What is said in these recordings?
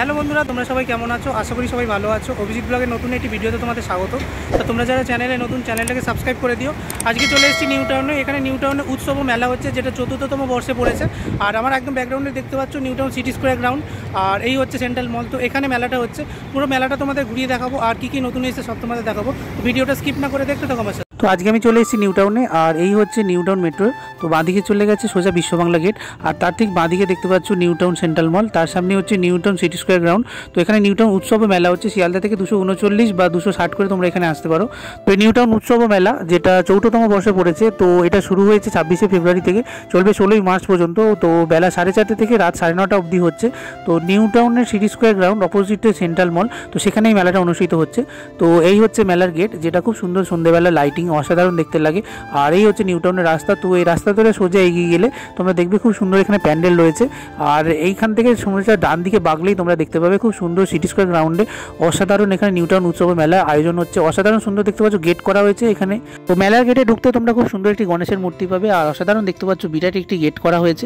Hello বন্ধুরা, তোমরা সবাই কেমন আছো? আশা করি সবাই ভালো আছো। অভিজিৎ ব্লগের নতুন একটি ভিডিওতে তোমাদের স্বাগত। তো তোমরা যারা চ্যানেলে নতুন, চ্যানেলটাকে সাবস্ক্রাইব করে দিও। আজকে চলে এসেছি নিউ টাউনে। এখানে নিউ টাউনে উৎসব মেলা হচ্ছে, যেটা ৪র্থতম বর্ষে পড়েছে। আর আমার একদম ব্যাকগ্রাউন্ডে দেখতে পাচ্ছ new town city square ground, আর এই হচ্ছে সেন্ট্রাল মল। তো এখানে মেলাটা হচ্ছে, পুরো মেলাটা তোমাদের ঘুরিয়ে দেখাবো, আর কী কী নতুন এসেছে সব তোমাদের দেখাবো। ভিডিওটা স্কিপ না করে দেখতে থাকো আমার সাথে। তো আজকে আমি চলে এসেছি নিউ টাউনে, আর এই হচ্ছে নিউ টাউন মেট্রো। তো বাঁদিকে চলে গেছে সোজা বিশ্ব বাংলা গেট, আর তার ঠিক বাঁদিকে দেখতে পাচ্ছ নিউ টাউন সেন্ট্রাল মল, তার সামনে হচ্ছে new town city square ground. তো এখানে নিউ টাউন উৎসব মেলা হচ্ছে, শিয়ালদা থেকে 239 বা 260 করে তোমরা এখানে আসতে পারো। তো নিউ টাউন উৎসব মেলা, যেটা ৪র্থতম বর্ষে পড়েছে, তো এটা শুরু হয়েছে 26শে ফেব্রুয়ারি থেকে, চলবে 16ই মার্চ পর্যন্ত। তো বেলা 4:30 থেকে রাত 9:30 অবধি হচ্ছে। তো নিউ টাউনের সিটি স্কোয়ার গ্রাউন্ড অপোজিটে সেন্ট্রাল মল, তো সেখানেই মেলাটা অনুষ্ঠিত হচ্ছে। তো এই হচ্ছে মেলার গেট, যেটা খুব সুন্দর, সন্ধ্যেবেলা লাইটিং অসাধারণ দেখতে লাগে। আর এই হচ্ছে নিউ টাউনের রাস্তা। তো এই রাস্তা ধরে সোজা এগিয়ে গেলে তোমরা দেখবে খুব সুন্দর এখানে প্যান্ডেল রয়েছে। আর এইখান থেকে সোজা ডান দিকে বাগলেই তোমরা দেখতে পাবে খুব সুন্দর সিটি স্কোয়ার গ্রাউন্ডে অসাধারণ এখানে নিউ টাউন উৎসবের মেলা আয়োজন হচ্ছে। অসাধারণ সুন্দর দেখতে পাচ্ছ, গেট করা হয়েছে এখানে। তো মেলার গেটে ঢুকতে তোমরা খুব সুন্দর একটি গণেশের মূর্তি পাবে, আর অসাধারণ দেখতে পাচ্ছ বিরাট একটি গেট করা হয়েছে।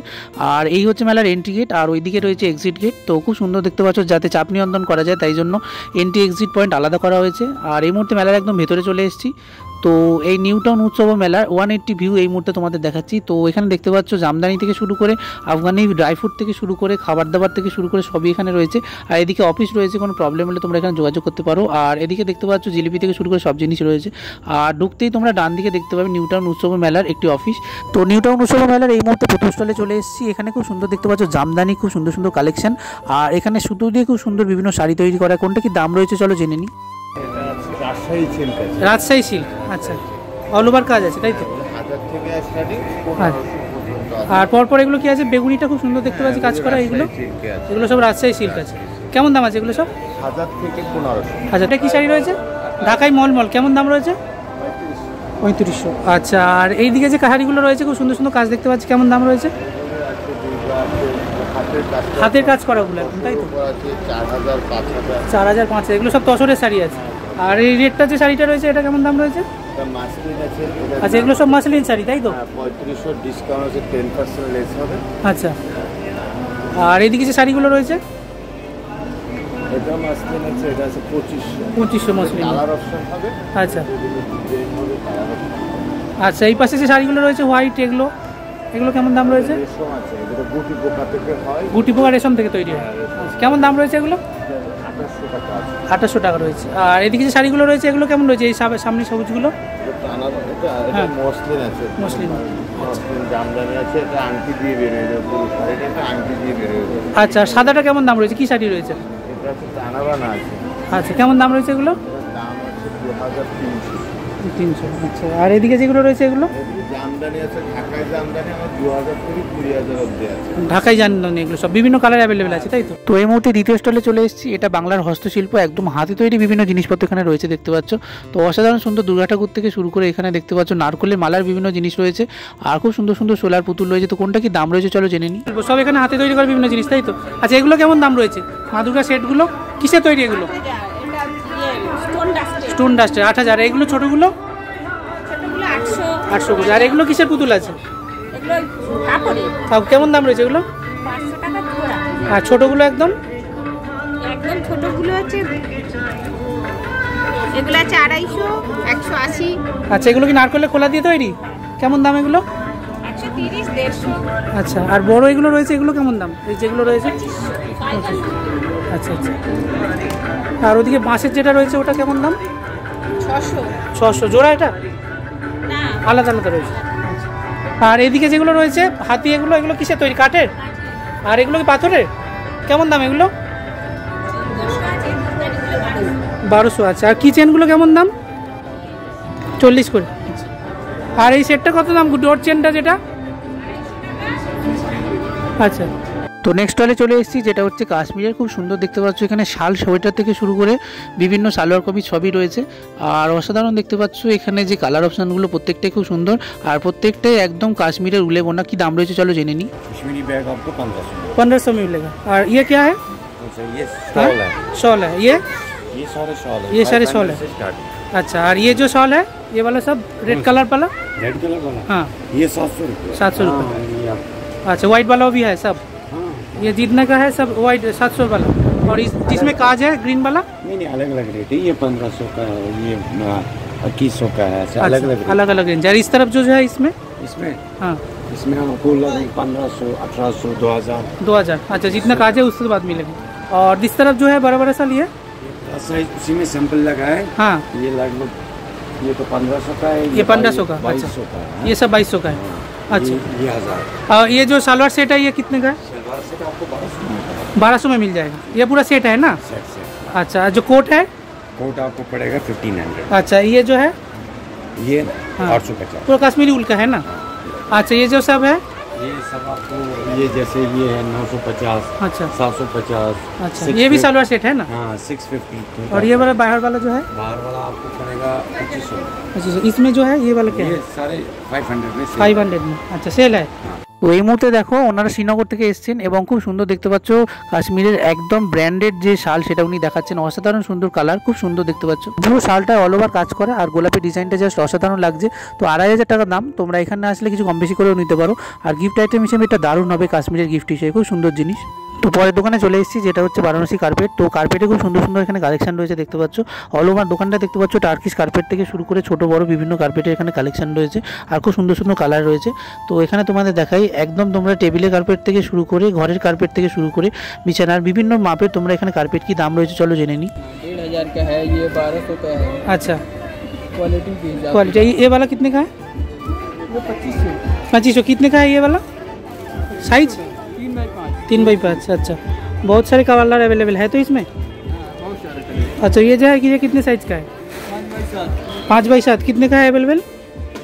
আর এই হচ্ছে মেলার এন্ট্রি গেট, আর ওইদিকে রয়েছে এক্সিট গেট। তো খুব সুন্দর দেখতে পাচ্ছ, যাতে চাপ নিয়ন্ত্রণ করা যায় তাই জন্য এন্ট্রি এক্সিট পয়েন্ট আলাদা করা হয়েছে। আর এই মুহূর্তে মেলার একদম ভেতরে চলে এসেছি। তো এই নিউ টাউন উৎসব মেলার 180 ভিউ এই মুহূর্তে তোমাদের দেখাচ্ছি। তো এখানে দেখতে পাচ্ছ জামদানি থেকে শুরু করে আফগানি ড্রাই ফ্রুট থেকে শুরু করে খাবার দাবার থেকে শুরু করে সবই এখানে রয়েছে। আর এদিকে অফিস রয়েছে, কোনো প্রবলেম হলে তোমরা এখানে যোগাযোগ করতে পারো। আর এদিকে দেখতে পাচ্ছ জিলিপি থেকে শুরু করে সব জিনিস রয়েছে। আর ঢুকতেই তোমরা ডান দিকে দেখতে পাবে নিউ টাউন উৎসব মেলার একটি অফিস। তো নিউ টাউন উৎসব মেলার এই মুহূর্তে প্রথম স্টলে চলে এসেছি। এখানে খুব সুন্দর দেখতে পাচ্ছ জামদানি, খুব সুন্দর সুন্দর কালেকশন। আর এখানে সুতো দিয়ে খুব সুন্দর বিভিন্ন শাড়ি তৈরি করা। কোনটা কি দাম রয়েছে চলো জেনে নিই। রাজশাহী সিল্ক, আচ্ছা, অল ওভার কাজ আছে তাই তো? আর পরপর এগুলো কি আছে? বেগুনিটা খুব সুন্দর দেখতে পাচ্ছি কাজ করা। এগুলো সব রাজশাহী সিল্ক আছে। কেমন দাম আছে এগুলো সব? 1000 থেকে 1500। আচ্ছা, এটা কি শাড়ি রয়েছে? ঢাকাই মলমল, কেমন দাম রয়েছে? 3500। আচ্ছা, আর এইদিকে যে শাড়িগুলো রয়েছে খুব সুন্দর সুন্দর কাজ দেখতে পাচ্ছি, কেমন দাম রয়েছে? হাতের কাজ করাগুলো একদম তাই তো? 4000 5000। এগুলো সব তসরের শাড়ি আছে। আর এই রেটটা যে শাড়িটা রয়েছে এটা কেমন দাম রয়েছে? আচ্ছা, এগুলো সব মাসলিন শাড়ি তাই তো? 3500 ডিসকাউন্ট আছে, 10% লেস হবে। আচ্ছা, আর এইদিকে যে শাড়িগুলো রয়েছে এটা মাসলিন আছে, এটা আছে 2500 মাসলিন। কালার অপশন হবে। আচ্ছা আচ্ছা, এই পাশে যে শাড়িগুলো রয়েছে হোয়াইট, এগুলো কেমন দাম রয়েছে? রেশম আছে, এটা গুটি পোকা থেকে হয়। গুটি পোকা রেশম থেকে তৈরি হয়। আচ্ছা, কেমন দাম রয়েছে এগুলো? 2800 টাকা। 2800 টাকা রয়েছে। আর এদিকে যে শাড়িগুলো রয়েছে এগুলো কেমন রয়েছে? এই সামনে সবুজগুলো এটা মসলিন আছে, মসলিন জামদানি আছে, এটা আংটি দিয়ে বের হয়ে যাবে, পুরো শাড়িটা একটা আংটি দিয়ে বের হয়ে যাবে। আচ্ছা, সাদাটা কেমন দাম রয়েছে? কি শাড়ি রয়েছে? এটা হচ্ছে টানাবানা আছে। আচ্ছা, কেমন দাম রয়েছে এগুলো? দাম হচ্ছে 2300। আচ্ছা, আর এদিকে যেগুলো রয়েছে এগুলো? জামদানি আছে, ঢাকাই জামদানি আমার 2000 থেকে 20000 অবধি আছে। ঢাকাই জামদানি, এগুলো সব বিভিন্ন কালার অ্যাভেলেবেল আছে তাই তো? তো এই মুহূর্তে দ্বিতীয় স্টলে চলে এসেছি। এটা বাংলার হস্তশিল্প, একদম হাতে তৈরি বিভিন্ন জিনিসপত্র এখানে রয়েছে দেখতে পাচ্ছ। তো অসাধারণ সুন্দর দুর্গা ঠাকুর থেকে শুরু করে এখানে দেখতে পাচ্ছ নারকলের মালার বিভিন্ন জিনিস রয়েছে। আর খুব সুন্দর সুন্দর সোলার পুতুল রয়েছে। তো কোনটা কি দাম রয়েছে চলো জেনে নিই। সব এখানে হাতে তৈরি করা বিভিন্ন জিনিস তাই তো? আচ্ছা, এগুলো কেমন দাম রয়েছে? মা দুর্গা সেটগুলো কিসে তৈরি? এগুলো স্টোন ডাস্টের 8000। এগুলো ছোটগুলো 800 করে। আর এগুলো কিসের পুতুল আছে? কেমন দাম রয়েছে এগুলো? আর ছোটগুলো একদম ছোটগুলো আছে, এগুলো আছে 250, 180। আচ্ছা, এগুলো কি নারকেলের খোলা দিয়ে তৈরি? কেমন দাম এগুলো? 130, 150। আচ্ছা, আর বড় এগুলো রয়েছে এগুলো কেমন দাম? এই যেগুলো রয়েছে? আচ্ছা আচ্ছা। আর ওদিকে বাঁশের যেটা রয়েছে ওটা কেমন দাম? 600 জোড়া। এটা আলাদা আলাদা রয়েছে। আর এদিকে যেগুলো রয়েছে হাতি, এগুলো কিসের তৈরি? কাঠের। আর এগুলো কি পাথরের? কেমন দাম এগুলো? 1200। আচ্ছা, আর কিচেনগুলো কেমন দাম? 40 করে। আর এই সেটটা কত দাম? ডোর চেনটা যেটা? আচ্ছা। তো নেক্সট স্টলে চলে এসেছি, যেটা হচ্ছে কাশ্মীরের। খুব সুন্দর দেখতে পাচ্ছ এখানে শাল সোয়েটার থেকে শুরু করে বিভিন্ন সালোয়ার কামিজ সবই রয়েছে। আর অসাধারণ দেখতে পাচ্ছ এখানে যে কালার অপশানগুলো প্রত্যেকটাই খুব সুন্দর, আর প্রত্যেকটাই একদম কাশ্মীরের উলে বোনা। কি দাম রয়েছে চলো জেনে নিই। कश्मीरी बैग आपको 1500 में मिलेगा। और ये क्या है? ये शॉल है। शॉल है ये सारे शॉल है, ये सारे शॉल है। अच्छा, और ये जो शॉल है ये वाला सब रेड कलर वाला? रेड कलर वाला हाँ, ये 700 रुपये। 700 रुपये। अच्छा, वाइट वाला भी है सब? ये जितना का है सब वाइट 700 वाला? और इस जिसमें काज है ग्रीन वाला नहीं अलग अलग रेट है, ये 1500 का है, ये 2100 का है, अलग अलग अलग अलग रेंज है। इस तरफ जो है इसमें इसमें हाँ इसमें आपको लगेगा 1500, 1800, 2000। 2000 अच्छा, जितना काज है उसके बाद मिलेगी। और इस तरफ जो है बड़ा बड़ा सा लिए साइज उसी में सैंपल लगा है। हाँ ये लगभग ये तो 1500 का है, ये 1500 का, 2200 का है, ये सब 2200 का है। अच्छा ये 1000। और ये जो सलवार सेट है ये कितने का है? सलवार सेट आपको 1200 में 1200 में मिल जाएगा, ये पूरा सेट है ना? Set set. अच्छा जो कोट है कोट आपको पड़ेगा 1500। अच्छा ये जो है ये हाँ। 850। पूरा कश्मीरी उल का है ना? अच्छा ये जो सब है ये सब आपको ये जैसे ये है 950, अच्छा 750। अच्छा ये भी सलवार सेट है ना? हाँ 650। और ये वाला बाहर वाला जो है बाहर वाला आपको पड़ेगा 2500। अच्छा इसमें जो है ये वाला क्या ये है? सारे 500 में 500 में। अच्छा সেল है। তো এই মুহূর্তে দেখো ওনারা শ্রীনগর থেকে এসেছেন এবং খুব সুন্দর দেখতে পাচ্ছ কাশ্মীরের একদম ব্র্যান্ডেড যে শাল সেটা উনি দেখাচ্ছেন, অসাধারণ সুন্দর কালার, খুব সুন্দর দেখতে পাচ্ছ। পুরো শালটা অল ওভার কাজ করা আর গোলাপি ডিজাইনটা জাস্ট অসাধারণ লাগছে। তো 2500 টাকা দাম, তোমরা এখানে আসলে কিছু কম বেশি করেও নিতে পারো। আর গিফট আইটেম হিসেবে এটা দারুণ হবে কাশ্মীরের গিফট হিসেবে, খুব সুন্দর জিনিস। তো পরের দোকানে চলে এসেছি যেটা হচ্ছে বারাণসী কার্পেট। তো কার্পেটে খুব সুন্দর সুন্দর এখানে কালেকশন রয়েছে দেখতে পাচ্ছ। অল ওভার দোকানটা দেখতে পাচ্ছ টার্কিশ কার্পেট থেকে শুরু করে ছোট বড় বিভিন্ন কার্পেটের এখানে কালেকশন রয়েছে আর খুব সুন্দর সুন্দর কালার রয়েছে। তো এখানে তোমাদের দেখাই একদম তোমরা টেবিলের কার্পেট থেকে শুরু করে ঘরের কার্পেট থেকে শুরু করে বিছানার বিভিন্ন মাপের তোমরা এখানে কার্পেট কি দাম রয়েছে চলো জেনে নিই। 1500 का है, ये 1200 का है। अच्छा क्वालिटी की क्वालिटी ये वाला कितने का है? वो 2500 2500 कितने का है ये वाला साइज? 3x5। 3x5 अच्छा बहुत सारे कलर अवेलेबल है तो इसमें। बहुत सारे कलर। अच्छा ये जो है कि ये कितने साइज का है? 5x7। 5x7 कितने का है अवेलेबल?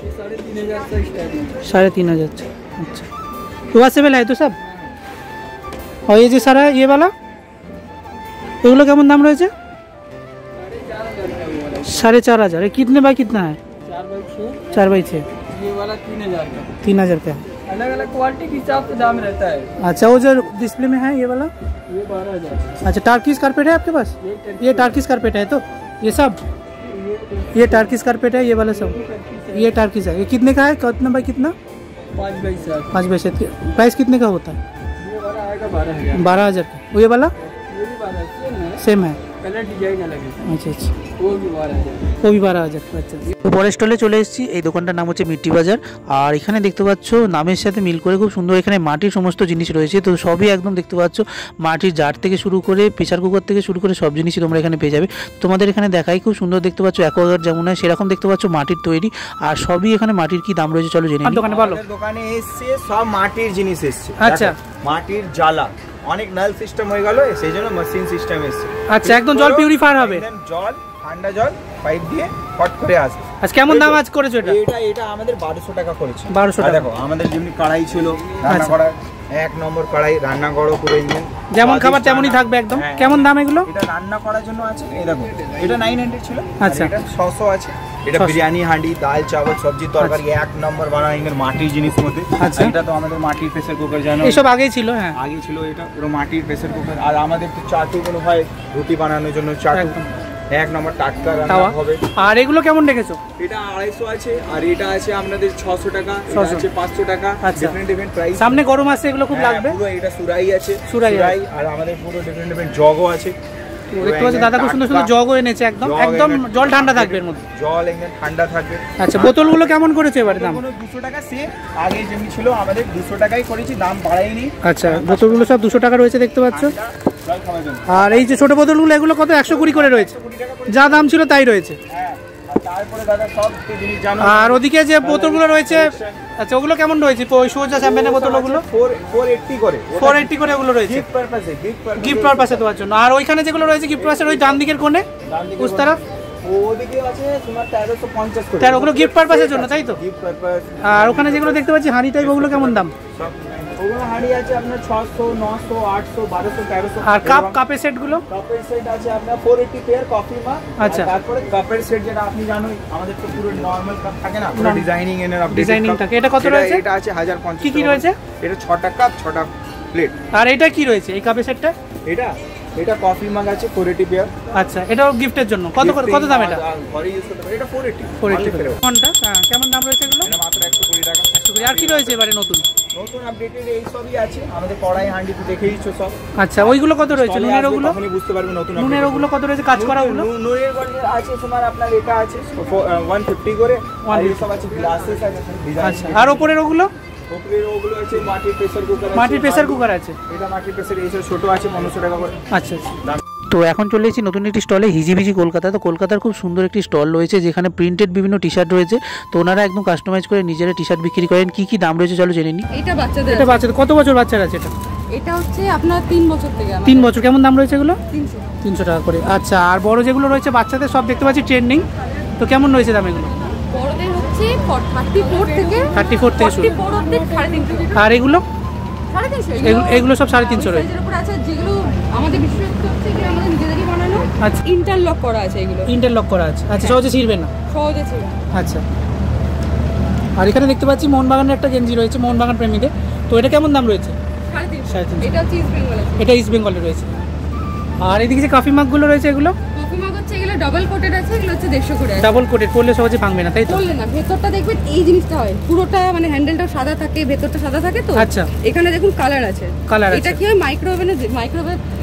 ये 3500 से स्टार्टिंग। 3500 अच्छा तो वॉशेबल है तो सब। और ये जो सारा ये वाला এগুলো কেমন দাম রয়েছে? 4500। ये कितने बाय कितना है? 4x6। 4x6 ये वाला 3000 का। 3000 का है। अलग अलग क्वालिटी के हिसाब से दाम रहता है। अच्छा वो जो डिस्प्ले में है ये वाला ये 12000। अच्छा टार्किश कारपेट है आपके पास? ये टार्किश कारपेट है तो ये सब ये टार्किश कारपेट है ये वाला सब ये टार्किश है। ये कितने का है, कितना बाय कितना? 5x7। 5x7 प्राइस कितने का होता है? ये वाला आएगा 12000। 12000 का। ये वाला ये भी 12 सेम है? कलर डिजाइन अलग है। अच्छा अच्छा वो भी 12000। वो भी 12000 अच्छा। তো পরের স্টলে চলে এসেছি, এই দোকানটার নাম হচ্ছে মিট্টি বাজার। আর এখানে দেখতে পাচ্ছ নামের সাথে মিল করে খুব সুন্দর এখানে মাটির সমস্ত জিনিস রয়েছে। তো সবই একদম দেখতে পাচ্ছ মাটির জার থেকে শুরু করে প্রেসার কুকার থেকে শুরু করে সব জিনিসই তোমরা এখানে পেয়ে যাবে। তোমাদের এখানে দেখাই খুব সুন্দর দেখতে পাচ্ছ অ্যাকোয়াগার্ড যেমন হয় সেরকম দেখতে পাচ্ছ মাটির তৈরি আর সবই এখানে মাটির কি দাম রয়েছে চলো জেনে নিই। দোকানে বলো। আমাদের দোকানে এসছে সব মাটির জিনিস এসছে। আচ্ছা। দেখো, মাটির জ্বালা অনেক নল সিস্টেম হয়ে গেল, সেই জন্য মেশিন সিস্টেম এসছে। আচ্ছা একদম জল পিউরিফায়ার হবে? একদম জল ঠান্ডা জল পাইপ দিয়ে হট করে আসবে। আচ্ছা কেমন দাম আজ করেছো এটা? এটা আমাদের 1200 টাকা করেছে। 1200 আর টাকা। দেখো আমাদের যেমনি কড়াই ছিল রান্না আচ্ছা। করা, এক নম্বর কড়াই রান্না করো পুরো ইঞ্জিন যেমন খাবার তেমনই থাকবে একদম। হ্যাঁ। কেমন দাম এগুলো? এটা রান্না করার জন্য আছে, এই দেখো এটা 900 ছিল। আচ্ছা। আর এটা 600 আছে। এটা 600 বিরিয়ানি হাঁডি, ডাল চাवल সবজি তরকারি এক নম্বর বানানো মাটির জিনিস মধ্যে। আচ্ছা। এটা তো আমাদের মাটির প্রেসার কুকার জানো, এসব আগেই ছিল হ্যাঁ। আগে ছিল এটা পুরো মাটির প্রেসার কুকার। আর আমাদের তো চাটু গুলো হয় রুটি বানানোর জন্য, চাটু একদম। এক নম্বর টাটকা রান্না তাওয়া হবে। আর এগুলো কেমন রেখেছো? এটা 250 আছে আর এটা আছে আপনাদের 600 টাকা, এটা 600 আছে 500 টাকা। আচ্ছা। Different different price. সামনে গরম আসছে এগুলো খুব লাগবে। পুরো এটা সুরাই আছে, সুরাই আর আমাদের পুরো ডিফারেন্ট ডিফারেন্ট জগও আছে। দেখতে পাচ্ছি দাদা খুব সুন্দর সুন্দর জগও এনেছে একদম জগ একদম এনে- জল ঠান্ডা থাকবে এর মধ্যে। জল একদম ঠান্ডা থাকবে। আচ্ছা বোতলগুলো কেমন করেছে এবারে দাম? 200 টাকা সেম, আগে যেমনি ছিল আমাদের 200 টাকাই করেছি, দাম বাড়াইনি। আচ্ছা বোতলগুলো সব 200 টাকা রয়েছে দেখতে পাচ্ছ। জল খাওয়ার জন্য। আর এই যে ছোট বোতলগুলো এগুলো কত 120 করে রয়েছে, যা দাম ছিল তাই রয়েছে। হ্যাঁ, আর তারপরে দাদা সব জিনিস জানো। আর ওদিকে যে বোতলগুলো রয়েছে আচ্ছা ওগুলো কেমন রয়েছে? ওই সোজা শ্যাম্পেনের বোতলগুলো 480 করে। 480 করে ওগুলো রয়েছে গিফট পারপাসে, গিফট পারপাসে দেওয়ার জন্য। আর ওইখানে যেগুলো রয়েছে গিফট পারপাসের ওই ডান দিকের কোণে উস তরফ ওদিকে আছে তোমার 1350 করে। তার ওগুলো গিফট পারপাসের জন্য তাই তো? Gift purpose. আর ওখানে যেগুলো দেখতে পাচ্ছি হাঁড়ি টাইপ ওগুলো কেমন দাম? সব ওগুলো হাঁড়ি আছে আপনার 600, 900, 800, 1200, 1300। আর কাপের সেটগুলো? কাপের সেট আছে আপনার 480 পেয়ার কফি মগ। আচ্ছা। তারপরে কাপের সেট যেটা আপনি জানোই আমাদের তো পুরো নরমাল কাপ থাকে না, পুরো ডিজাইনিং এর আপডেট ডিজাইনিং থাকে। এটা কত রয়েছে? এটা আছে 1050। কি কি রয়েছে? এটা 6টা কাপ 6টা প্লেট। আর এটা কি রয়েছে এই কাপের সেটটা? এটা কফি মগ আছে 480 পেয়ার। আচ্ছা এটাও গিফটের জন্য কত কত দাম এটা? ঘরে ইউজ করতে পারে। এটা 480 480 করে। কোনটা? হ্যাঁ কেমন দাম রয়েছে এগুলো? এটা মাত্র 120 টাকা। আর কি রয়েছে এবারে নতুন? নতুন আপডেটেড এই সবই আছে আমাদের কড়াই হাঁড়ি তো দেখেইছো সব। আচ্ছা, ওইগুলো কত রয়েছে? চলে নুনের আসবে, ওগুলো তখনই বুঝতে পারবে নতুন নুনের update। ওগুলো কত রয়েছে কাজ করা ওগুলো? নুনের গড়ে আছে তোমার আপনার এটা আছে 150 করে, আর এই সব আছে গ্লাসেস আছে ডিজাইন। আচ্ছা, আর ওপরের ওগুলো? ওপরে ওগুলো আছে মাটির প্রেসার কুকার আছে। মাটির প্রেসার কুকার আছে। এটা মাটির প্রেসার এই ছোট আছে 1500 টাকা করে। আচ্ছা আচ্ছা। তো এখন চলে এসেছি নতুন একটি স্টলে, হিজিবিজি কলকাতা। তো কলকাতার খুব সুন্দর একটি স্টল রয়েছে যেখানে প্রিন্টেড বিভিন্ন টি শার্ট রয়েছে। তো ওনারা একদম কাস্টমাইজ করে নিজেরা টি শার্ট বিক্রি করেন। কি কি দাম রয়েছে চলো জেনে নিই। এটা বাচ্চাদের এটা বাচ্চাদের কত বছর বাচ্চারা আছে এটা? এটা হচ্ছে আপনার 3 বছর থেকে 3 বছর। কেমন দাম রয়েছে এগুলো? 300 300 টাকা করে। আচ্ছা, আর বড় যেগুলো রয়েছে বাচ্চাদের সব দেখতে পাচ্ছি ট্রেন্ডিং, তো কেমন রয়েছে দাম এগুলো? বড়দের হচ্ছে 34 থেকে 34 থেকে শুরু। 44 অবধি 350। আর এগুলো? 350 এগুলো সব 350 রয়েছে। সাইজের উপর আছে, যেগুলো আমাদের বিশেষত্ব হচ্ছে যে আমাদের নিজেদেরই বানানো। আচ্ছা, ইন্টারলক করা আছে এগুলো। ইন্টারলক করা আছে। আচ্ছা, সহজে ছিঁড়বে না। সহজে ছিল। আচ্ছা, আর এখানে দেখতে পাচ্ছি মোহনবাগানের একটা গেঞ্জি রয়েছে, মোহনবাগান প্রেমীদের। তো এটা কেমন দাম রয়েছে? 350। 350। এটা হচ্ছে ইস্ট বেঙ্গল আছে। এটা ইস্ট বেঙ্গলে রয়েছে। আর এদিকে যে কফি মাগগুলো রয়েছে এগুলো কফি মাগ হচ্ছে এগুলো ডাবল কোটেড আছে, এগুলো হচ্ছে 150 করে আছে। ডাবল কোটেড, পরলে সহজে ভাঙবে না, তাই তো? বললেন না, ভেতরটা দেখবেন এই জিনিসটা হয় পুরোটা, মানে হ্যান্ডেলটা সাদা থাকে, ভেতরটা সাদা থাকে। তো আচ্ছা, এখানে দেখুন কালার আছে। কালার আছে। এটা কি হয় মাইক্রোওভেনে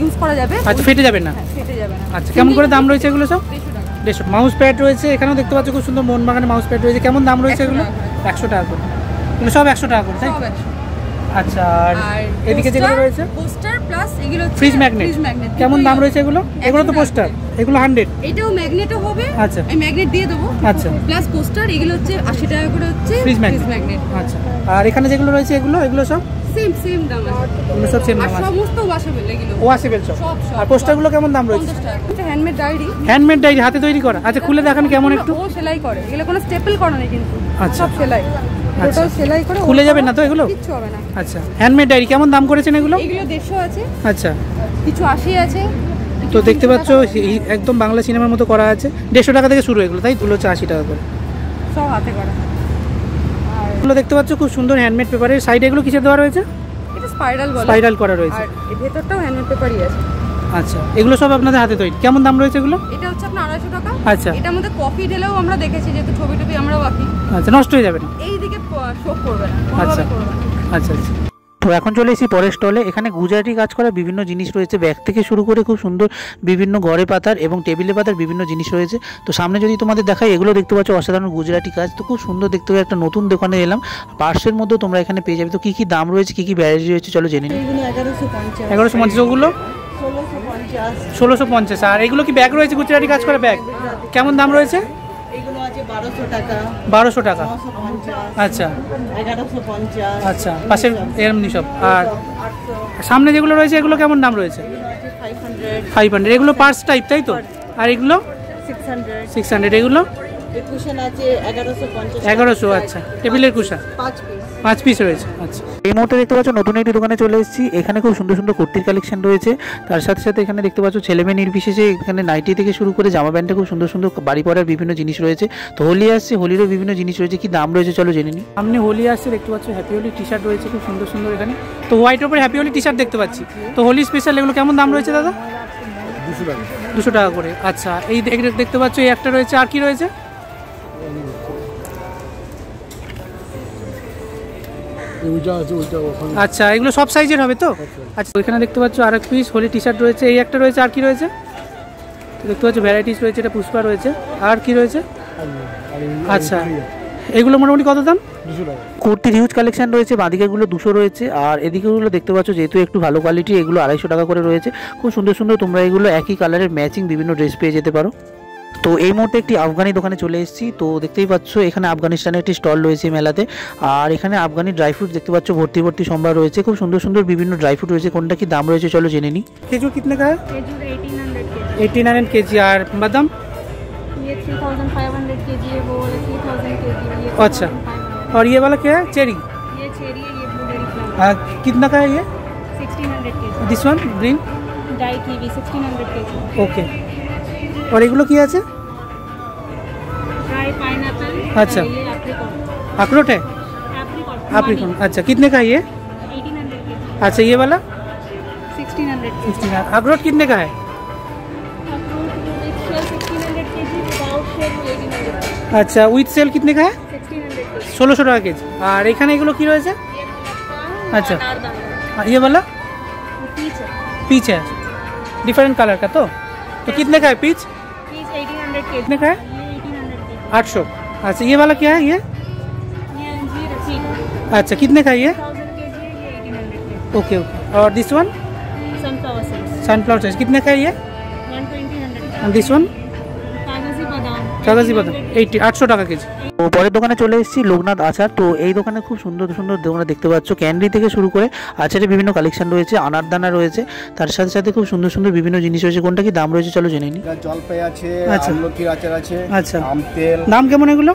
ইউজ করা যাবে। আচ্ছা, ফেটে যাবে না। হ্যাঁ, ফেটে যাবে না। আচ্ছা, কেমন করে দাম রয়েছে এগুলো সব? 150 টাকা। 150। মাউস প্যাড রয়েছে এখানেও দেখতে পাচ্ছ, খুব সুন্দর মোহনবাগানের মাউস প্যাড রয়েছে। কেমন দাম রয়েছে 100 এগুলো? টাকা 100 টাকা করে। এগুলো সব 100 টাকা করে, তাই? সব 100। আচ্ছা, আর আর এদিকে যেগুলো রয়েছে পোস্টার প্লাস এগুলো হচ্ছে ফ্রিজ ম্যাগনেট। কেমন দাম রয়েছে এগুলো? এগুলো তো পোস্টার, এগুলো 100। এটাও ম্যাগনেটও হবে। আচ্ছা, আমি ম্যাগনেট দিয়ে দেবো। আচ্ছা, প্লাস পোস্টার এগুলো হচ্ছে 80 টাকা করে হচ্ছে ফ্রিজ ম্যাগনেট। ম্যাগনেট। আচ্ছা, আর এখানে যেগুলো রয়েছে এগুলো সব সেম দাম আছে। এগুলো সব সেম আর দাম আছে। সমস্ত ওয়াশেবল এগুলো। ওয়াশেবল সব। সব আর পোস্টারগুলো কেমন দাম রয়েছে? 50 টাকা। এটা হ্যান্ডমেড ডায়েরি। হ্যান্ডমেড ডায়েরি, হাতে তৈরি করা। আচ্ছা, খুলে দেখান কেমন একটু। ও সেলাই করে, এগুলো কোনো স্টেপল করা নেই কিন্তু। আচ্ছা। সব সেলাই। আচ্ছা। টোটাল সেলাই করে। খুলে যাবে না তো এগুলো? কিচ্ছু হবে না। আচ্ছা, হ্যান্ডমেড ডায়েরি কেমন দাম করেছেন এগুলো? এগুলো 150 আছে, আচ্ছা, কিছু 80 আছে। তো দেখতে পাচ্ছ একদম বাংলা সিনেমার মতো করা আছে। 150 টাকা থেকে শুরু এগুলো, তাই? তুলো হচ্ছে 80 টাকা করে। সব হাতে করা। এগুলো দেখতে পাচ্ছ খুব সুন্দর হ্যান্ডমেড পেপারের। সাইডে এগুলো কিসের দেওয়া রয়েছে? এটা স্পাইরাল বলে। স্পাইরাল করা রয়েছে। আর এর ভেতরটাও হ্যান্ডমেড পেপারই আছে। আচ্ছা, এগুলো সব আপনাদের হাতে তৈরি। কেমন দাম রয়েছে এগুলো? এটা হচ্ছে আপনার 250 টাকা। আচ্ছা, এটার মধ্যে কফি ঢেলেও আমরা দেখেছি, যেহেতু ছবি টবি আমরাও আঁকি। আচ্ছা, নষ্ট হয়ে যাবে না। এইদিকে শো করবে না, আচ্ছা। কোনোভাবে করবে না। আচ্ছা আচ্ছা। তো এখন চলে এসেছি পরের স্টলে। এখানে গুজরাটি কাজ করা বিভিন্ন জিনিস রয়েছে, ব্যাগ থেকে শুরু করে খুব সুন্দর বিভিন্ন ঘরে পাতার এবং টেবিলে পাতার বিভিন্ন জিনিস রয়েছে। তো সামনে যদি তোমাদের দেখাই, এগুলো দেখতে পাচ্ছ অসাধারণ গুজরাটি কাজ। তো খুব সুন্দর দেখতে পাই। একটা নতুন দোকানে এলাম, পার্সের মধ্যেও তোমরা এখানে পেয়ে যাবে। তো কী কী দাম রয়েছে, কী কী ভ্যারাইটি রয়েছে চলো জেনে নিই। 1150। ওগুলো 1650। আর এগুলো কি ব্যাগ রয়েছে গুজরাটি কাজ করা ব্যাগ? কেমন দাম রয়েছে? এগুলো আছে 1200 টাকা, 1200 টাকা। 950, আচ্ছা 1150, আচ্ছা, পাশে এরমনি সব। আর সামনে যেগুলো রয়েছে এগুলো কেমন দাম রয়েছে? এগুলো আছে 500, 500। এগুলো পার্স টাইপ, তাই তো? আর এগুলো 600, 600। এগুলো এই কুশন আছে 1150, 1100। আচ্ছা, টেবিলের কুশন 5 পিস। 5 পিস রয়েছে। আচ্ছা, এই মুহূর্তে দেখতে পাচ্ছ নতুন একটি দোকানে চলে এসেছি। এখানে খুব সুন্দর সুন্দর কুর্তির কালেকশন রয়েছে। তার সাথে সাথে এখানে দেখতে পাচ্ছ ছেলে মেয়ে নির্বিশেষে এখানে নাইটি থেকে শুরু করে জামা প্যান্টে খুব সুন্দর সুন্দর বাড়ি পরার বিভিন্ন জিনিস রয়েছে। তো হোলি আসছে, হোলিরও বিভিন্ন জিনিস রয়েছে। কি দাম রয়েছে চলো জেনে নিই। সামনে হোলি আসছে, দেখতে পাচ্ছ হ্যাপি হোলি টি শার্ট রয়েছে খুব সুন্দর সুন্দর এখানে। তো হোয়াইট ওপরে হ্যাপি হোলি টি শার্ট দেখতে পাচ্ছি। তো হোলি স্পেশাল এগুলো কেমন দাম রয়েছে দাদা? 200 টাকা করে। আচ্ছা, এই দেখতে পাচ্ছ এই একটা রয়েছে। আর কি রয়েছে? আচ্ছা, এগুলো সব সাইজের হবে তো? আচ্ছা, ওইখানে দেখতে পাচ্ছ আর এক পিস হোলি টি শার্ট রয়েছে। এই একটা রয়েছে। আর কি রয়েছে? দেখতে পাচ্ছ ভ্যারাইটিস রয়েছে। এটা পুষ্পা রয়েছে। আর কি রয়েছে? আচ্ছা, এগুলো মোটামুটি কত দাম? 200 টাকা। কুর্তির হিউজ কালেকশন রয়েছে। বাঁদিকেগুলো 200 রয়েছে। আর এদিকেগুলো দেখতে পাচ্ছ যেহেতু একটু ভালো কোয়ালিটি, এগুলো 250 টাকা করে রয়েছে। খুব সুন্দর সুন্দর তোমরা এগুলো একই কালারের ম্যাচিং বিভিন্ন ড্রেস পেয়ে যেতে পারো। তো এই মুহূর্তে একটি আফগানি দোকানে চলে এসেছি। তো দেখতেই পাচ্ছ এখানে আফগানিস্তানের একটি স্টল রয়েছে মেলাতে। আর এখানে আফগানি ড্রাই ফ্রুট দেখতে পাচ্ছ ভর্তি ভর্তি সম্ভার রয়েছে। খুব সুন্দর সুন্দর বিভিন্ন ড্রাই ফ্রুট রয়েছে। কোনটা কি দাম রয়েছে চলো জেনে নিই। খেজুর কিতনে কা? खेजूर 1800 के 89 কেজি। আর বাদাম? ये 3500 kg है, वो 3000 kg है, ये अच्छा। 2500। और ये वाला क्या है? चेरी? ये चेरी है, ये ब्लूबेरी फ्लावर कितना का है ये? 1600 kg। This one green? Dry kiwi 1600 kg। Okay. और एगुलो কি আছে? Dry pineapple. अच्छा। ये एप्रिकॉट। अखरोट है? एप्रिकॉट। अप्रिकॉट। अच्छा, कितने का है ये? 1800 kg। अच्छा, ये वाला 1600 kg। 16। अखरोट कितने का है? अखरोट with shell 1600 kg, without shell 1800 अच्छा, উইথ সেল कितने का है? 1600 kg। 1600 টাকা কেজি। আর এখানে এগুলো কি রয়েছে? ये मुनक्का अच्छा अनारदाना ये वाला पीच है। पीच है, डिफरेंट कलर का। तो कितने का है पीच? पीच 1800 के कितने का है? ये 1800 के 800। अच्छा ये वाला क्या है ये? ये अंजीर रसीद अच्छा कितने का है ये? 1000 के जी, ये 1800 के ओके ओके। और this one sunflower seeds sunflower seeds कितने का है ये? 120 एंड दिस वन कागजी बादाम কাগজি বাদাম 80 800 টাকা কেজি। তো পরের দোকানে চলে এসেছি লোকনাথ আচার। তো এই দোকানে খুব সুন্দর সুন্দর দোকানে দেখতে পাচ্ছ ক্যান্ডি থেকে শুরু করে আচারের বিভিন্ন কালেকশন রয়েছে, আনারদানা রয়েছে, তার সাথে সাথে খুব সুন্দর সুন্দর বিভিন্ন জিনিস রয়েছে। কোনটা কি দাম রয়েছে চলো জেনে নিই। জলপাই আছে, আচ্ছা। আমলকির আচার আছে, আচ্ছা। আম তেল, দাম কেমন এগুলো?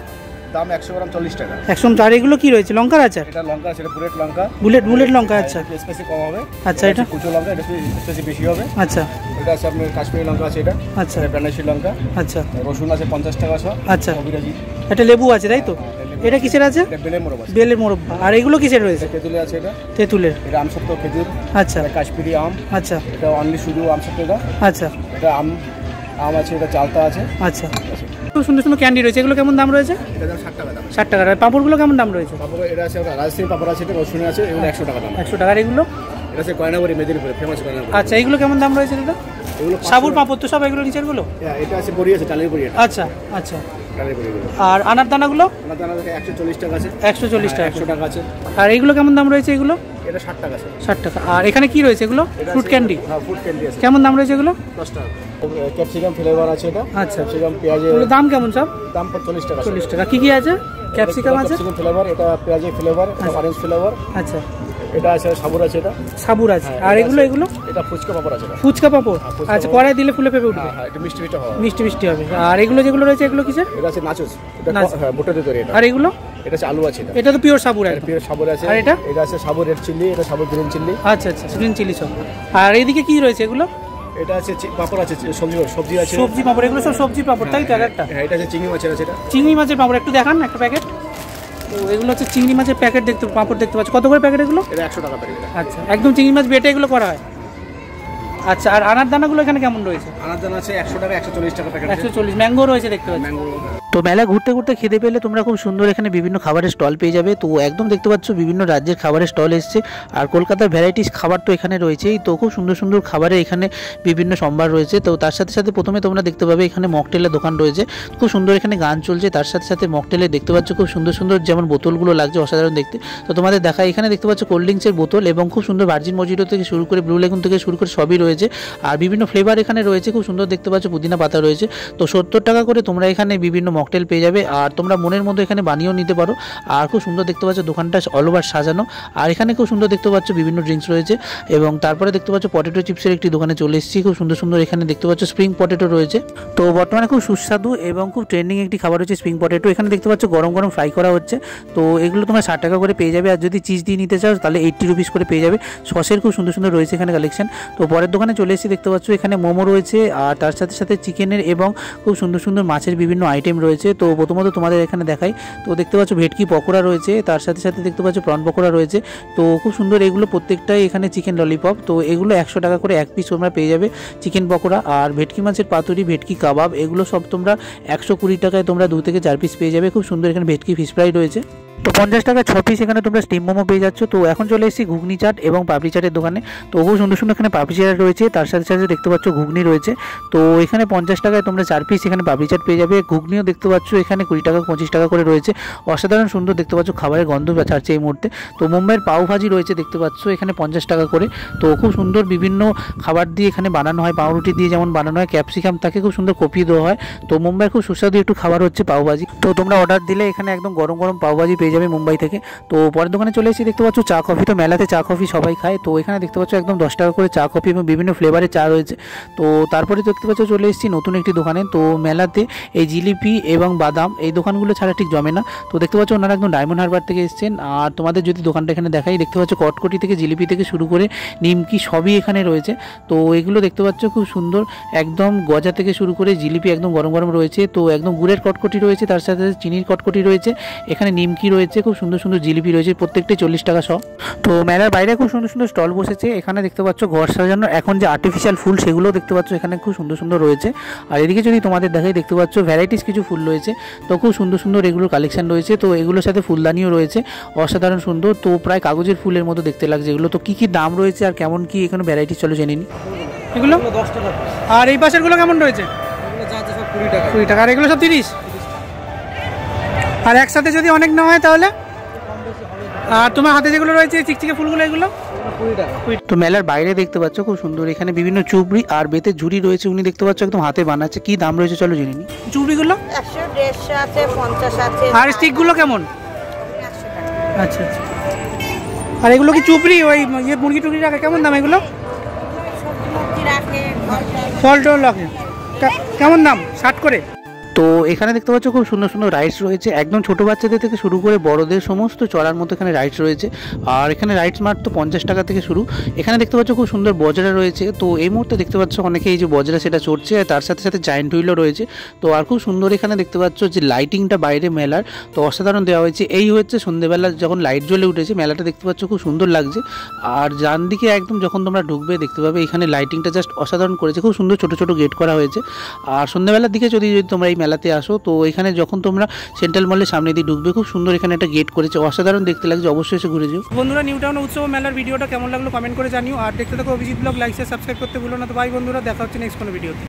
দাম 100 গ্রাম 40 টাকা। 100। আর এগুলো কি রয়েছে? লঙ্কার আচার? এটা লঙ্কা আছে, এটা বুলেট লঙ্কা। বুলেট লঙ্কা। আচ্ছা স্পেসি কম হবে। আচ্ছা, এটা? কুচো লঙ্কা, এটা স্পেসি বেশি হবে। আচ্ছা এটা আছে আপনার কাশ্মীরি লঙ্কা আছে, এটা আচ্ছা এটা বেনারসি লঙ্কা। আচ্ছা রসুন আছে 50 টাকা শ। আচ্ছা। কবিরাজি, এটা লেবু আছে তাই তো? এটা কিসের আছে? এটা বেলের মোড়ক আছে। বেলের মোরব্বা। আর এগুলো কিসের রয়েছে? এটা তেঁতুলের আছে, এটা তেঁতুলের। এটা আমসত্ত্ব খেজুর। আচ্ছা এটা কাশ্মীরি আম। আচ্ছা এটা অনলি শুধু আমসত্ত্বটা। আচ্ছা এটা আম আছে, এটা চালতা আছে। আচ্ছা। খুব সুন্দর সুন্দর ক্যান্ডি রয়েছে। এগুলো কেমন দাম রয়েছে? এটা দাম 60 টাকা দাম। 60 টাকা। আর পাঁপড়গুলো কেমন দাম রয়েছে? তারপরে এটা আছে রাজশাহী পাপড় আছে, এটা রসুন আছে, এগুলো 100 টাকা দাম। 100 টাকা। আর এগুলো? এটা আছে কয়নাবাড়ি মেদিনীপুরে ফেমাস কয়নাবাড়ি। আচ্ছা এগুলো কেমন দাম রয়েছে দাদা? এগুলো সাবুর পাঁপড় তো সব এগুলো নিচের গুলো? এটা আছে বড়ি আছে, টালির বড়ি, এটা আচ্ছা আচ্ছা। টালির বড়ি এগুলো। আর আনারদানাগুলো? আমার দাম 140 টাকা আছে। 140 টাকা। 100 টাকা আছে। আর এগুলো কেমন দাম রয়েছে এগুলো? এটা 60 টাকা আছে। 60 টাকা। আর এখানে কি রয়েছে এগুলো? এটা ফ্রুট আছে- ক্যান্ডি। হ্যাঁ ফ্রুট ক্যান্ডি আছে, কেমন দাম রয়েছে এগুলো? 10 টাকা। ক্যাপসিকাম ফ্লেভার আছে, এটা আচ্ছা। ক্যাপসিকাম পেঁয়াজের এগুলো দাম কেমন সব? দাম 40 টাকা। 40 টাকা। কি কি আছে? ক্যাপসিকাম আছে? ক্যাপসিকাম ফ্লেভার, এটা পেঁয়াজের ফ্লেভার, এটা অরেঞ্জ ফ্লেভার, আচ্ছা এটা আছে সাবুর আছে, এটা সাবুর আছে। হ্যাঁ, আর এটা এগুলো আছে- এগুলো? এটা ফুচকা পাপড় আছে, এটা ফুচকা পাঁপড়। ফুচকা আচ্ছা পাঁপড়। কড়াই দিলে ফুলে ফেপে উঠবে। হ্যাঁ হ্যাঁ, এটা মিষ্টি মিষ্টি হবে। মিষ্টি মিষ্টি হবে। আর এগুলো যেগুলো রয়েছে এগুলো কিসের? এটা আছে নাচুস, এটা নাচুস। হ্যাঁ বুটেতে তৈরি। এটা আর এগুলো? এটা আছে আলু আছে, এটা এটা তো পিওর সাবুর এটা একদম। পিওর সাবুর আছে। আর এটা? এটা আছে সাবুর রেড চিলি, এটা সাবুর গ্রিন চিলি। আচ্ছা আচ্ছা গ্রিন চিলি সব। আর এইদিকে কি রয়েছে এগুলো? এটা আছে পাপড় আছে, সবজি আছে। সবজি পাঁপড়। এগুলো সব সবজি পাঁপড় তাই তো? এক একটা হ্যাঁ এটা আছে চিংড়ি মাছের আছে, এটা চিংড়ি মাছের পাঁপড় একটু দেখান একটা প্যাকেট। তো এগুলো হচ্ছে চিংড়ি মাছের প্যাকেট দেখতে পাঁপড় দেখতে পাচ্ছি। কত করে প্যাকেট এগুলো? এটা 100 টাকা প্যাকেট। আচ্ছা একদম চিংড়ি মাছ বেটে এগুলো করা হয়। আচ্ছা আর আনারদানাগুলো এখানে কেমন রয়েছে? আনারদানা আছে 100 টাকা, 140 টাকা প্যাকেট আছে। 140। ম্যাঙ্গো রয়েছে দেখতে পাচ্ছি। ম্যাঙ্গো। তো মেলা ঘুরতে ঘুরতে খেতে পেলে তোমরা খুব সুন্দর এখানে বিভিন্ন খাবারের স্টল পেয়ে যাবে। তো একদম দেখতে পাচ্ছ বিভিন্ন রাজ্যের খাবারের স্টল এসছে। আর কলকাতার ভ্যারাইটিস খাবার তো এখানে রয়েছেই। তো খুব সুন্দর সুন্দর খাবারের এখানে বিভিন্ন সম্ভার রয়েছে। তো তার সাথে সাথে প্রথমে তোমরা দেখতে পাবে এখানে মকটেলের দোকান রয়েছে। খুব সুন্দর এখানে গান চলছে। তার সাথে সাথে মকটেলে দেখতে পাচ্ছ খুব সুন্দর সুন্দর যেমন বোতলগুলো লাগছে অসাধারণ দেখতে। তো তোমাদের দেখা এখানে দেখতে পাচ্ছ কোল্ড ড্রিঙ্কসের বোতল এবং খুব সুন্দর ভার্জিন মজিটো থেকে শুরু করে ব্লু লেগুন থেকে শুরু করে সবই রয়েছে। আর বিভিন্ন ফ্লেভার এখানে রয়েছে। খুব সুন্দর দেখতে পাচ্ছ পুদিনা পাতা রয়েছে। তো 70 টাকা করে তোমরা এখানে বিভিন্ন মকটেল পেয়ে যাবে। আর তোমরা মনের মধ্যে এখানে বানিয়েও নিতে পারো। আর খুব সুন্দর দেখতে পাচ্ছ দোকানটা অল ওভার সাজানো। আর এখানে খুব সুন্দর দেখতে পাচ্ছ বিভিন্ন ড্রিঙ্কস রয়েছে। এবং তারপরে দেখতে পাচ্ছ পটেটো চিপসের একটি দোকানে চলে এসেছি। খুব সুন্দর সুন্দর এখানে দেখতে পাচ্ছ স্প্রিং পটেটো রয়েছে। তো বর্তমানে খুব সুস্বাদু এবং খুব ট্রেন্ডিং একটি খাবার হচ্ছে স্প্রিং পটেটো। এখানে দেখতে পাচ্ছ গরম গরম ফ্রাই করা হচ্ছে। তো এগুলো তোমরা 60 টাকা করে পেয়ে যাবে। আর যদি চিজ দিয়ে নিতে চাও তাহলে 80 রুপিস করে পেয়ে যাবে। সসের খুব সুন্দর সুন্দর রয়েছে এখানে কালেকশন। তো পরের দোকানে চলে এসেছি দেখতে পাচ্ছ এখানে মোমো রয়েছে। আর তার সাথে সাথে চিকেনের এবং খুব সুন্দর সুন্দর মাছের বিভিন্ন আইটেম রয়েছে। তো প্রথমত তোমাদের এখানে দেখাই। তো দেখতে পাচ্ছ ভেটকি পকোড়া রয়েছে। তার সাথে সাথে দেখতে পাচ্ছ প্রন পকোড়া রয়েছে। তো খুব সুন্দর এগুলো প্রত্যেকটাই এখানে চিকেন ললিপপ। তো এগুলো 100 টাকা করে এক পিস তোমরা পেয়ে যাবে চিকেন পকোড়া। আর ভেটকি মাছের পাতুরি, ভেটকি কাবাব এগুলো সব তোমরা 120 টাকায় তোমরা 2 থেকে 4 পিস পেয়ে যাবে। খুব সুন্দর এখানে ভেটকি ফিশ ফ্রাই রয়েছে। তো 50 টাকা 6 পিস এখানে তোমরা স্টিম মোমো পেয়ে যাচ্ছ। তো এখন চলে এসেছি ঘুগনি চাট এবং পাপড়ি চাটের দোকানে। তো খুব সুন্দর সুন্দর এখানে পাপড়ি চাট রয়েছে। তার সাথে সাথে দেখতে পাচ্ছ ঘুগনি রয়েছে। তো এখানে 50 টাকায় তোমরা 4 পিস এখানে পাপড়ি চাট পেয়ে যাবে। ঘুগনিও দেখতে পাচ্ছ এখানে 20 টাকা 25 টাকা করে রয়েছে। অসাধারণ সুন্দর দেখতে পাচ্ছ খাবারের গন্ধ ছাড়ছে এই মুহূর্তে। তো মুম্বাইয়ের পাও ভাজি রয়েছে দেখতে পাচ্ছ এখানে 50 টাকা করে। তো খুব সুন্দর বিভিন্ন খাবার দিয়ে এখানে বানানো হয়। পাউরুটি দিয়ে যেমন বানানো হয়, ক্যাপসিকাম তাকে খুব সুন্দর কপিয়ে দেওয়া হয়। তো মুম্বাইয়ের খুব সুস্বাদু একটু খাবার হচ্ছে পাও ভাজি। তো তোমরা অর্ডার দিলে এখানে একদম গরম গরম পাও ভাজি পেয়ে যাবে মুম্বাই থেকে। তো পরের দোকানে চলে এসেছি দেখতে পাচ্ছ চা কফি। তো মেলাতে চা কফি সবাই খায়। তো এখানে দেখতে পাচ্ছ একদম 10 টাকা করে চা কফি এবং বিভিন্ন ফ্লেভারের চা রয়েছে। তো তারপরে দেখতে পাচ্ছ চলে এসেছি নতুন একটি দোকানে। তো মেলাতে এই জিলিপি এবং বাদাম এই দোকানগুলো ছাড়া ঠিক জমে না। তো দেখতে পাচ্ছ ওনারা একদম ডায়মন্ড হারবার থেকে এসেছেন। আর তোমাদের যদি দোকানটা এখানে দেখাই দেখতে পাচ্ছ কটকটি থেকে জিলিপি থেকে শুরু করে নিমকি সবই এখানে রয়েছে। তো এগুলো দেখতে পাচ্ছ খুব সুন্দর একদম গজা থেকে শুরু করে জিলিপি একদম গরম গরম রয়েছে। তো একদম গুড়ের কটকটি রয়েছে, তার সাথে চিনির কটকটি রয়েছে, এখানে নিমকি রয়েছে, খুব সুন্দর সুন্দর জিলিপি রয়েছে, প্রত্যেকটাই 40 টাকা সহ। তো মেলার বাইরে খুব সুন্দর সুন্দর স্টল বসেছে। এখানে দেখতে পাচ্ছ ঘর সাজানোর এখন যে আর্টিফিশিয়াল ফুল সেগুলোও দেখতে পাচ্ছ এখানে খুব সুন্দর সুন্দর রয়েছে। আর এদিকে যদি তোমাদের দেখাই দেখতে পাচ্ছ ভ্যারাইটিস কিছু ফুল রয়েছে, তো খুব সুন্দর সুন্দর এগুলোর কালেকশন রয়েছে। তো এগুলোর সাথে ফুলদানিও রয়েছে, অসাধারণ সুন্দর। তো প্রায় কাগজের ফুলের মতো দেখতে লাগছে এগুলো। তো কী কী দাম রয়েছে আর কেমন কি এখানে ভ্যারাইটিস চলো জেনে নিই। এগুলো 10 টাকা। আর এই পাশেরগুলো কেমন রয়েছে? এগুলো যা আছে সব 20 টাকা। 20 টাকা। আর এগুলো সব 30। আর একসাথে যদি অনেক না হয় তাহলে? আর তোমার হাতে যেগুলো রয়েছে চিকচিকে ফুলগুলো এগুলো 20 টাকা। তো মেলার বাইরে দেখতে পাচ্ছ খুব সুন্দর এখানে বিভিন্ন চুবড়ি আর বেতের ঝুড়ি রয়েছে। উনি দেখতে পাচ্ছ একদম হাতে বানাচ্ছে। কি দাম রয়েছে চলো জেনে নিই। চুবড়িগুলো 100, 150 আছে, 50 আছে। আর স্টিকগুলো কেমন? আচ্ছা আচ্ছা। আর এগুলো কি চুবড়ি ওই ইয়ে মুরগি টুরগি রাখে? কেমন দাম এগুলো? সবজি রাখে, ফল টল রাখে কেমন দাম? 60 করে। তো এখানে দেখতে পাচ্ছ খুব সুন্দর সুন্দর রাইডস রয়েছে, একদম ছোট বাচ্চাদের থেকে শুরু করে বড়দের সমস্ত চড়ার মতো এখানে রাইডস রয়েছে। আর এখানে রাইডস মাত্র 50 টাকা থেকে শুরু। এখানে দেখতে পাচ্ছ খুব সুন্দর বজরা রয়েছে। তো এই মুহূর্তে দেখতে পাচ্ছ অনেকে এই যে বজরা সেটা চড়ছে, আর তার সাথে সাথে জায়েন্ট হুইলও রয়েছে। তো আর খুব সুন্দর এখানে দেখতে পাচ্ছ যে লাইটিংটা বাইরে মেলার তো অসাধারণ দেওয়া হয়েছে। এই হচ্ছে সন্ধ্যেবেলা যখন লাইট জ্বলে উঠেছে মেলাটা দেখতে পাচ্ছ খুব সুন্দর লাগছে। আর ডান দিকে একদম যখন তোমরা ঢুকবে দেখতে পাবে এখানে লাইটিংটা জাস্ট অসাধারণ করেছে, খুব সুন্দর ছোট ছোট গেট করা হয়েছে। আর সন্ধ্যাবেলার দিকে যদি তোমরা এই মেলাতে আসো তো এখানে যখন তোমরা সেন্ট্রাল মলের সামনে দিয়ে ঢুকবে খুব সুন্দর এখানে একটা গেট করেছে, অসাধারণ দেখতে লাগছে। অবশ্যই এসে ঘুরে যাও। বন্ধুরা নিউ টাউন উৎসব মেলার ভিডিওটা কেমন লাগলো কমেন্ট করে জানিও। আর দেখতে থাকো Abhijit blog, like share subscribe করতে ভুলো না। তো বাই বন্ধুরা, দেখা হচ্ছে নেক্সট কোনো ভিডিওতে।